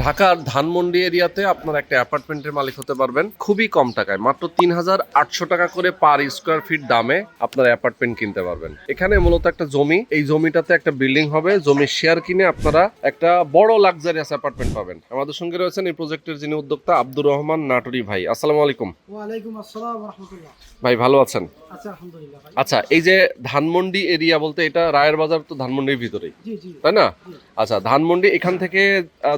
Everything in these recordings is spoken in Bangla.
ঢাকার ধানমন্ডি এরিয়াতে আপনার একটা অ্যাপার্টমেন্টের মালিক হতে পারবেন খুবই কম টাকায়, মাত্র ৩,৮০০ টাকা করে পার স্কোয়ার ফিট দামে আপনার অ্যাপার্টমেন্ট কিনতে পারবেন। এখানে মূলত একটা জমি, এই জমিটাতে একটা বিল্ডিং হবে, জমির শেয়ার কিনে আপনারা একটা বড় লাক্সারিয়াস অ্যাপার্টমেন্ট পাবেন। আমাদের সঙ্গে রয়েছেন এই প্রজেক্টের যিনি উদ্যোক্তা আব্দুর রহমান নাটোরি ভাই। আসসালামু আলাইকুম। ওয়ালাইকুম আসসালাম ওয়া রাহমাতুল্লাহ। ভাই ভালো আছেন? আচ্ছা আলহামদুলিল্লাহ ভাই। আচ্ছা, এই যে ধানমন্ডি এরিয়া বলতে এটা রায়ের বাজার তো ধানমন্ডির ভিতরেই, জি জি তাই না? জি। আচ্ছা, ধানমন্ডি এখান থেকে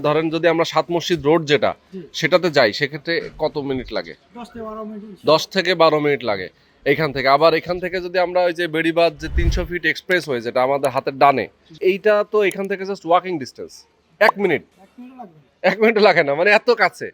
ধরেন যদি আমরা সাত মসজিদ রোড যেটা জি। সেটাতে যাই, সেক্ষেত্রে কত মিনিট লাগে? 10 থেকে 12 মিনিট। 10 থেকে 12 মিনিট লাগে এইখান থেকে। আবার এখান থেকে যদি আমরা ওই যে বেড়িবাঁধ যে 300 ফিট এক্সপ্রেস হয়ে যেটা আমাদের হাতের ডানে, এইটা তো এখান থেকে just walking distance 1 minute. 1 minute লাগবে। 1 মিনিট লাগে না, মানে এত কাছে।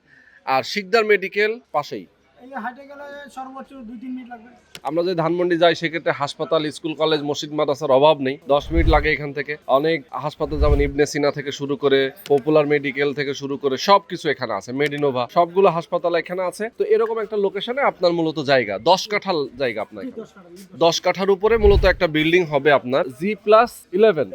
আর শিকদার মেডিকেল পাশেই। এই যে হাঁটে গেলে সর্বোচ্চ 2-3 মিনিট লাগবে। আমরা যদি ধানমন্ডি যাই সেক্ষেত্রে হাসপাতাল, স্কুল, কলেজ, মসজিদ, মাদ্রাসার অভাব নেই। 10 মিনিট লাগে এখান থেকে। অনেক হাসপাতাল যেমন ইবনে সিনা থেকে শুরু করে পপুলার মেডিকেল থেকে শুরু করে সবকিছু এখানে আছে, মেডিনোভা, সবগুলো হাসপাতাল এখানে আছে। তো এরকম একটা লোকেশনে আপনার মূলত জায়গা 10 কাঠা জায়গা আপনার, 10 কাঠার উপরে মূলত একটা বিল্ডিং হবে আপনার G+11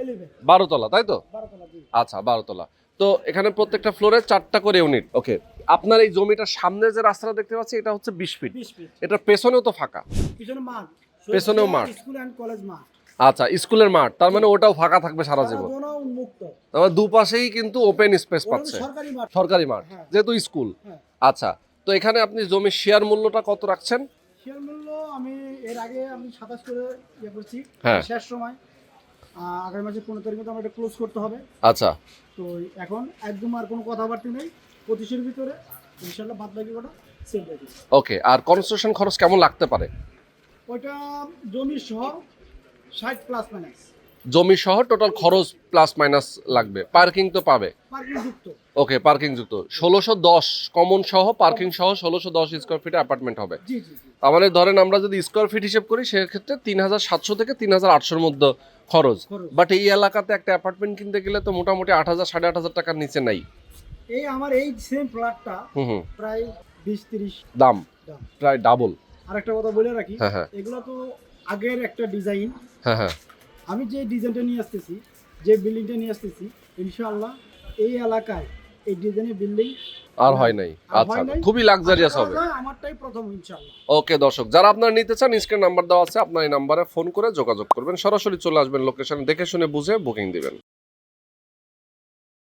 12 তলা, তাই তো? 12 তলা জি। আচ্ছা 12 তলা। তো এখানে প্রত্যেকটা ফ্লোরে 4টা করে ইউনিট। ওকে, আপনার এই জমিটার সামনে যে রাস্তাটা দেখতে পাচ্ছি এটা হচ্ছে 20 ফিট। 20 ফিট। এটার পেছনেও তো ফাঁকা। পিছনে মাঠ। পেছনেও মাঠ। স্কুল এন্ড কলেজ মাঠ। আচ্ছা, স্কুলের মাঠ, তার মানে ওটাও ফাঁকা থাকবে সারা জীবন। সারা উন্মুক্ত। আমার দুপাশেই কিন্তু ওপেন স্পেস ওটা পাচ্ছে, সরকারি মাঠ। সরকারি মাঠ, হ্যাঁ। যেহেতু স্কুল। হ্যাঁ। আচ্ছা, তো এখানে আপনি জমির শেয়ার মূল্যটা কত রাখছেন? শেয়ার মূল্য আমি এর আগে আমি 27 করে ইয়ে করছি। হ্যাঁ। শেষ সময় আগামী মাসের 15 তারিখে তো আমাদের ক্লোজ করতে হবে। আচ্ছা, তো এখন একদম আর কোনো কথাবার্তা নেই, 25-এর ভিতরে ইনশাল্লাহ বাদ বাকি কটা সেল রেখে। ওকে। আর কনস্ট্রাকশন খরচ কেমন লাগতে পারে? ওইটা জমি সহ 60 প্লাস মাইনাস। জমি সহ টোটাল খরচ প্লাস মাইনাস লাগবে। পার্কিং তো পাবে? পার্কিং যুক্ত। ওকে, পার্কিং যুক্ত। 1610 কমন সহ, পার্কিং সহ 1610 স্কোয়ার ফিটে অ্যাপার্টমেন্ট হবে। জি জি জি। তার মানে ধরেন আমরা যদি স্কোয়ার ফিট হিসেব করি সেক্ষেত্রে 3700 থেকে 3800-এর মধ্যে খরচ। খরচ। বাট এই এলাকাতে একটা অ্যাপার্টমেন্ট কিনতে গেলে তো মোটামুটি 8000 8500 টাকার নিচে নাই। এই আমার এই সেম ফ্ল্যাটটা হুম। প্রায় 20-30 দাম দাম। প্রায় ডাবল। আরেকটা কথা বলে রাখি, হ্যাঁ, হ্যাঁ। এগুলো তো আগের একটা ডিজাইন। হ্যাঁ, হ্যাঁ। আমি যে ডিজাইনটা নিয়ে আসতেছি, যে বিল্ডিংটা নিয়ে আসতেছি, ইনশাআল্লাহ এই এলাকায় এই ডিজাইনের বিল্ডিং আর হয় নাই। আচ্ছা, খুবই লাক্সারিয়াস হবে। আমারটাই প্রথম ইনশাআল্লাহ। ওকে দর্শক, যারা আপনারা নিতে চান স্ক্রিন নাম্বার দেওয়া আছে, আপনার এই নাম্বারে ফোন করে যোগাযোগ করবেন, সরাসরি চলে আসবেন লোকেশন, দেখে শুনে বুঝে বুকিং দিবেন।